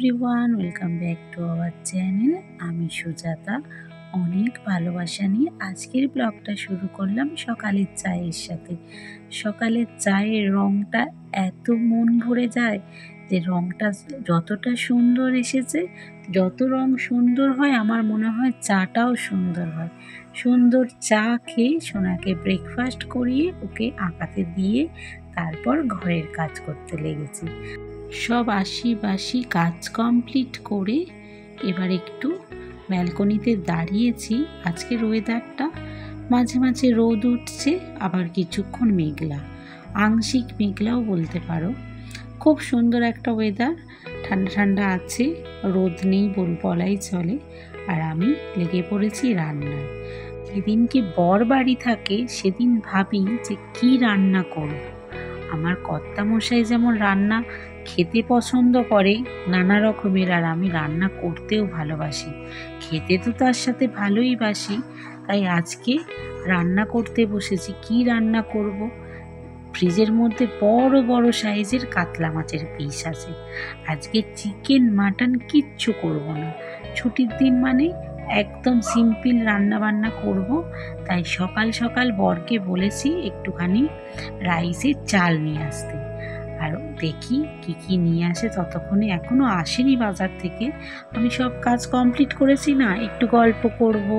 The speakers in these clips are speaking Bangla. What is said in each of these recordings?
Everyone, welcome back to our channel. আমি সুজাতা অনেক ভালোবাসা নিয়ে আজকের ব্লগটা শুরু করলাম সকালের চায়ের সাথে। সকালের চায়ের রঙটা এত মন ভরে যায় যে রঙটা যতটা সুন্দর এসেছে, যত রং সুন্দর হয় আমার মনে হয় চাটাও সুন্দর হয়। সুন্দর চা খেয়ে সোনাকে ব্রেকফাস্ট করিয়ে ওকে আঁকাতে দিয়ে তারপর ঘরের কাজ করতে লেগেছি। সব আশি কাজ কমপ্লিট করে এবার একটু ব্যালকনিতে দাঁড়িয়েছি। আজকের ওয়েদারটা মাঝে মাঝে রোদ উঠছে, আবার কিছুক্ষণ মেঘলা, আংশিক মেঘলাও বলতে পারো। খুব সুন্দর একটা ওয়েদার, ঠান্ডা ঠান্ডা আছে, রোদ নেই বলাই চলে। আর আমি লেগে পড়েছি রান্নায়। যেদিনকে বর বাড়ি থাকে সেদিন ভাবি যে কি রান্না করব। আমার কর্তামশাই যেমন রান্না খেতে পছন্দ করে নানা রকমের, আর আমি রান্না করতেও ভালোবাসি, খেতে তো তার সাথে ভালোই বাসি। তাই আজকে রান্না করতে বসেছি। কি রান্না করব? ফ্রিজের মধ্যে বড় বড় সাইজের কাতলা মাছের পিস আছে। আজকে চিকেন মাটন কিচ্ছু করব না, ছুটির দিন মানে একদম সিম্পল রান্না বান্না করব। তাই সকাল সকাল বরকে বলেছি একটুখানি রাইসের চাল নিয়ে আসতে। আর দেখি কি কি নিয়ে আসে। ততক্ষণে এখনো আসেনি বাজার থেকে। আমি সব কাজ কমপ্লিট করেছি না, একটু গল্প করব,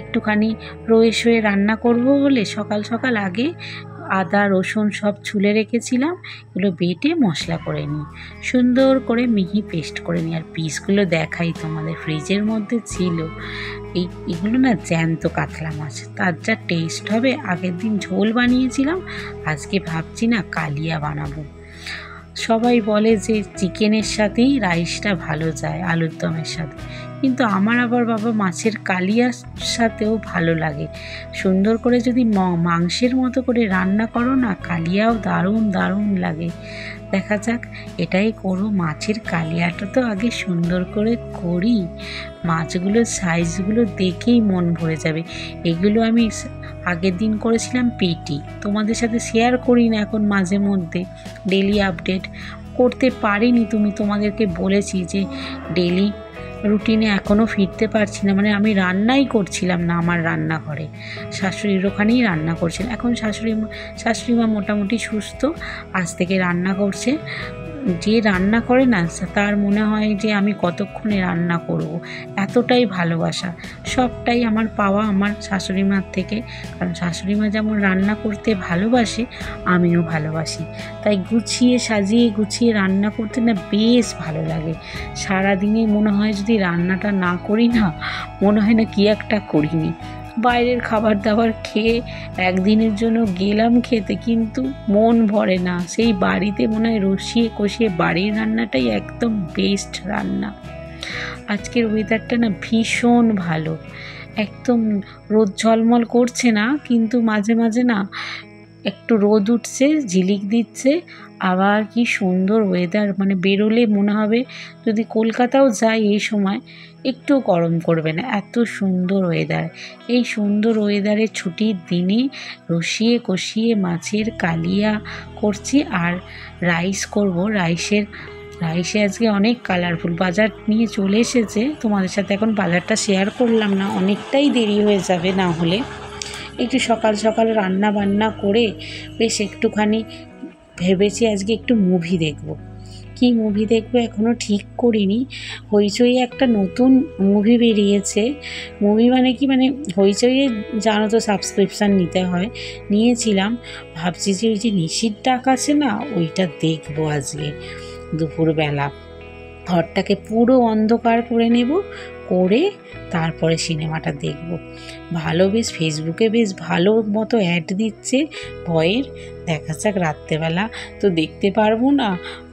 একটুখানি রয়ে শোয়ে রান্না করব বলে সকাল সকাল আগে আদা রসুন সব ছুলে রেখেছিলাম। এগুলো বেটে মশলা করে নিই, সুন্দর করে মিহি পেস্ট করে নিই। আর পিসগুলো দেখাই তোমাদের, ফ্রিজের মধ্যে ছিল। এগুলো না জ্যান্ত কাতলা মাছ, তার যা টেস্ট হবে। আগের দিন ঝোল বানিয়েছিলাম, আজকে ভাবছি না কালিয়া বানাবো। সবাই বলে যে চিকেনের সাথেই রাইসটা ভালো যায়, আলুর দমের সাথে, কিন্তু আমার আবার বাবা মাছের কালিয়ার সাথেও ভালো লাগে। সুন্দর করে যদি মাংসের মতো করে রান্না করো না, কালিয়াও দারুণ দারুণ লাগে। দেখা যাক, এটাই করো। মাছের কালিয়াটা তো আগে সুন্দর করে করি, মাছগুলোর সাইজগুলো দেখেই মন ভরে যাবে। এগুলো আমি আগের দিন করেছিলাম পেটি, তোমাদের সাথে শেয়ার করি না এখন, মাঝে মধ্যে ডেলি আপডেট করতে পারিনি। তোমাদেরকে বলেছি যে ডেলি রুটিনে এখনও ফিরতে পারছি না, মানে আমি রান্নাই করছিলাম না আমার রান্নাঘরে, শাশুড়ির ওখানেই রান্না করছিলাম। এখন শাশুড়ি মা মোটামুটি সুস্থ, আজ থেকে রান্না করছে। যে রান্না করে না তার মনে হয় যে আমি কতক্ষণে রান্না করব, এতটাই ভালোবাসা। সবটাই আমার পাওয়া আমার শাশুড়ি মার থেকে, কারণ শাশুড়ি মা যেমন রান্না করতে ভালোবাসে আমিও ভালোবাসি। তাই সাজিয়ে গুছিয়ে রান্না করতে না বেশ ভালো লাগে। সারাদিনে মনে হয় যদি রান্নাটা না করি না, মনে হয় না কি একটা করিনি। বাইরের খাবার দাবার খেয়ে একদিনের জন্য গেলাম খেতে, কিন্তু মন ভরে না। সেই বাড়িতে মনে হয় রসিয়ে কষিয়ে বাড়ির রান্নাটাই একদম বেস্ট রান্না। আজকের ওয়েদারটা না ভীষণ ভালো, একদম রোদ ঝলমল করছে না, কিন্তু মাঝে মাঝে না একটু রোদ উঠছে, ঝিলিক দিচ্ছে। আবার কি সুন্দর ওয়েদার, মানে বেরোলে মনে হবে যদি কলকাতাও যাই এই সময় একটু গরম করবে না, এত সুন্দর ওয়েদার। এই সুন্দর ওয়েদারে ছুটির দিনে রসিয়ে কষিয়ে মাছের কালিয়া করছি, আর রাইস করব। রাইসে আজকে অনেক কালারফুল বাজার নিয়ে চলে এসেছে। তোমাদের সাথে এখন বাজারটা শেয়ার করলাম না, অনেকটাই দেরি হয়ে যাবে না হলে। একটু সকাল সকাল রান্না বান্না করে বেশ একটুখানি ভেবেছি আজকে একটু মুভি দেখব। কি মুভি দেখব এখনও ঠিক করিনি। হইচই একটা নতুন মুভি বেরিয়েছে। মুভি মানে কি, মানে হইচইয়ে জানো তো সাবস্ক্রিপশান নিতে হয়, নিয়েছিলাম। ভাবছি যে ওই যে নিশির ডাক আছে না, ওইটা দেখবো আজকে দুপুরবেলা। ঘরটাকে পুরো অন্ধকার করে নেব, করে তারপরে সিনেমাটা দেখব। ভালো, বেশ ফেসবুকে বেশ ভালো মতো অ্যাড দিচ্ছে ভয়ের। দেখা যাক, রাত্রেবেলা তো দেখতে পারবো না,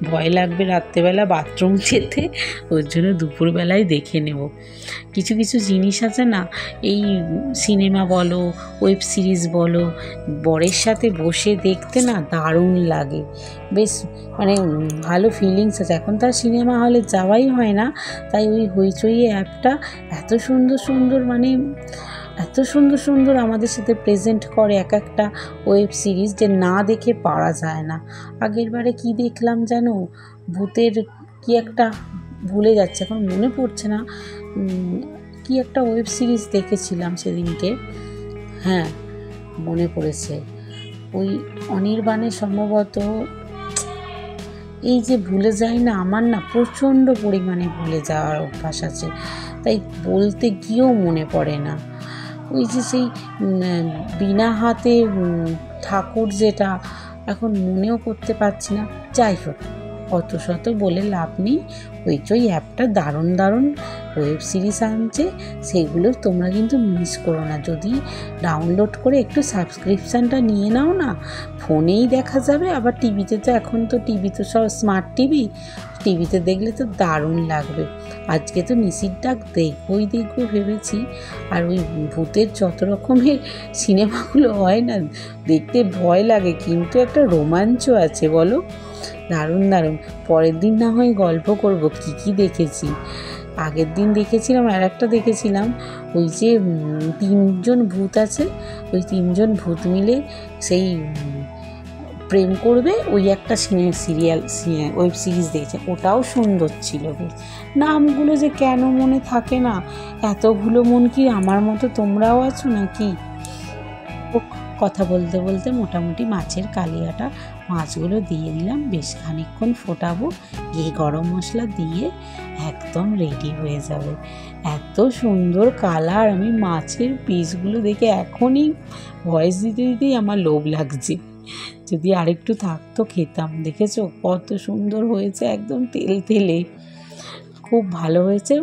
ভয় লাগবে রাত্রেবেলা বাথরুম যেতে, ওর জন্য দুপুরবেলায় দেখে নেব। কিছু কিছু জিনিস আছে না, এই সিনেমা বলো ওয়েব সিরিজ বলো, বরের সাথে বসে দেখতে না দারুণ লাগে, বেশ মানে ভালো ফিলিংস আছে। এখন তার সিনেমা হলে যাওয়াই হয় না, তাই ওই হইচই অ্যাপটা এত সুন্দর সুন্দর, মানে এত সুন্দর সুন্দর আমাদের সাথে প্রেজেন্ট করে এক একটা ওয়েব সিরিজ, যে না দেখে পারা যায় না। আগের বারে কি দেখলাম জানো, ভূতের কি একটা ভুলে যাচ্ছে, এখন মনে পড়ছে না। কি একটা ওয়েব সিরিজ দেখেছিলাম সেদিনকে, হ্যাঁ মনে পড়েছে, ওই অনির্বাণে সম্ভবত। এই যে ভুলে যাই না, আমার না প্রচণ্ড পরিমাণে ভুলে যাওয়ার অভ্যাস আছে, তাই বলতে গিয়েও মনে পড়ে না। ওই যে সেই বিনা হাতে ঠাকুর, যেটা এখন মনেও করতে পারছি না। যাই হোক, অত শত বলে লাভ নেই। ওই অ্যাপটা দারুণ দারুণ ওয়েব সিরিজ আনছে, সেগুলো তোমরা কিন্তু মিস করো না। যদি ডাউনলোড করে একটু সাবস্ক্রিপশানটা নিয়ে নাও না, ফোনেই দেখা যাবে, আবার টিভিতে তো এখন তো টিভি তো সব স্মার্ট টিভিতে দেখলে তো দারুণ লাগবে। আজকে তো নিশির ডাক দেখবো ভেবেছি। আর ওই ভূতের যত রকমের সিনেমাগুলো হয় না, দেখতে ভয় লাগে, কিন্তু একটা রোমাঞ্চ আছে বলো, দারুণ দারুণ। পরের দিন না হয় গল্প করব কি দেখেছি। আগের দিন দেখেছিলাম, আর একটা দেখেছিলাম, ওই যে 3জন ভূত আছে, ওই 3জন ভূত মিলে সেই প্রেম করবে, ওই একটা ওয়েব সিরিজ দেখেছে, ওটাও সুন্দর ছিল বেশ। নামগুলো যে কেন মনে থাকে না, এতগুলো মন কি আমার মতো তোমরাও আছো নাকি? কথা বলতে বলতে মোটামুটি মাছের কালিয়াটা মাছগুলো দিয়ে দিলাম, বেশ খানিকক্ষণ ফোটাবো, ঘি গরম মশলা দিয়ে একদম রেডি হয়ে যাবে। এত সুন্দর কালার, আমি মাছের পিসগুলো দেখে এখনই ভয়েস দিতেই আমার লোভ লাগছে। যদি আরেকটু থাকতো খেতাম। দেখেছো কত সুন্দর হয়েছে, একদম তেলে খুব ভালো হয়েছে।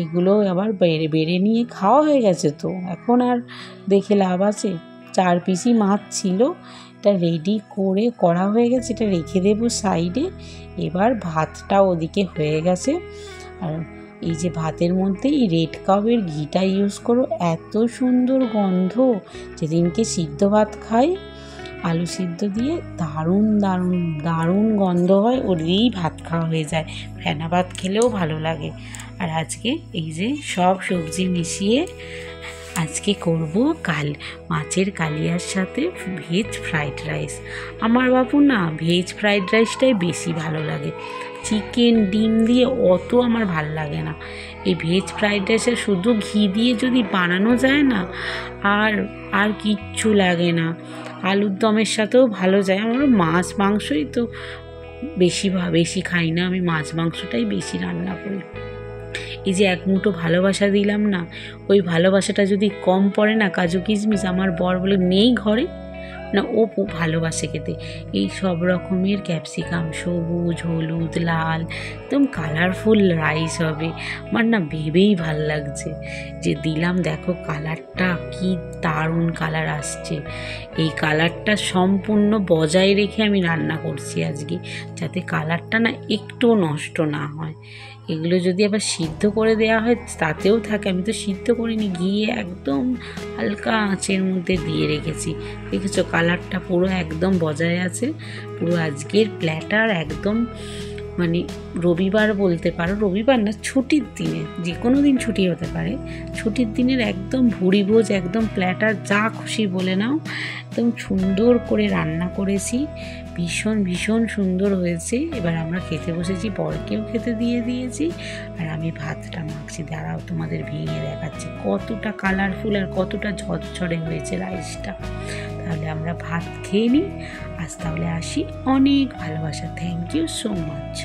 এগুলো আবার বেড়ে নিয়ে খাওয়া হয়ে গেছে, তো এখন আর দেখে লাভ আছে? 4 পিসই মাছ ছিল, এটা রেডি করা হয়ে গেছে, এটা রেখে দেবো সাইডে। এবার ভাতটা ওদিকে হয়ে গেছে, আর এই যে ভাতের মধ্যে এই রেড কাউয়ের ঘিটা ইউজ করো, এত সুন্দর গন্ধ। যেদিনকে সিদ্ধ ভাত খাই আলু সিদ্ধ দিয়ে, দারুণ দারুণ দারুণ গন্ধ হয়, ওর দিয়েই ভাত খাওয়া হয়ে যায়। ফেনা ভাত খেলেও ভালো লাগে। আর আজকে এই যে সব সবজি মিশিয়ে আজকে করব মাছের কালিয়ার সাথে ভেজ ফ্রাইড রাইস। আমার বাবু না ভেজ ফ্রাইড রাইসটাই বেশি ভালো লাগে, চিকেন ডিম দিয়ে অত আমার ভাল লাগে না। এই ভেজ ফ্রাইড রাইসে শুধু ঘি দিয়ে যদি বানানো যায় না, আর কিচ্ছু লাগে না। আলুর দমের সাথেও ভালো যায়। আমার মাছ মাংসই তো বেশি খাই না, আমি মাছ মাংসটাই বেশি রান্না করি। এই যে এক মুঠো ভালোবাসা দিলাম না, ওই ভালোবাসাটা যদি কম পড়ে না, কাজু কিশমিশ, আমার বর বলে নেই ঘরে না, ও ভালোবাসে খেতে। এই সব রকমের ক্যাপসিকাম, সবুজ হলুদ লাল, একদম কালারফুল রাইস হবে। আমার না ভেবেই ভাল লাগছে যে দিলাম। দেখো কালারটা কি দারুণ কালার আসছে। এই কালারটা সম্পূর্ণ বজায় রেখে আমি রান্না করছি আজকে, যাতে কালারটা না একটুও নষ্ট না হয়। এগুলো যদি আবার সিদ্ধ করে দেওয়া হয় তাতেও থাকে, আমি তো সিদ্ধ করিনি, ঘিয়ে একদম হালকা আঁচের মধ্যে দিয়ে রেখেছি। দেখেছো কালারটা পুরো একদম বজায় আছে। পুরো আজকের প্ল্যাটার একদম, মানে রবিবার বলতে পারো, রবিবার না ছুটির দিনে, যে কোনো দিন ছুটি হতে পারে, ছুটির দিনের একদম ভুড়ি ভোজ, একদম প্ল্যাটার, যা খুশি বলে নাও। একদম সুন্দর করে রান্না করেছি, ভীষণ ভীষণ সুন্দর হয়েছে। এবার আমরা খেতে বসেছি, বরকেও খেতে দিয়ে দিয়েছি, আর আমি ভাতটা মাখছি। দাঁড়াও তোমাদের ভেঙে দেখাচ্ছি কতটা কালারফুল আর কতটা ঝরঝরে হয়েছে রাইসটা। তাহলে আমরা ভাত খেয়ে নিই, আজ তাহলে আসি। অনেক ভালোবাসা, থ্যাংক ইউ সো মাচ।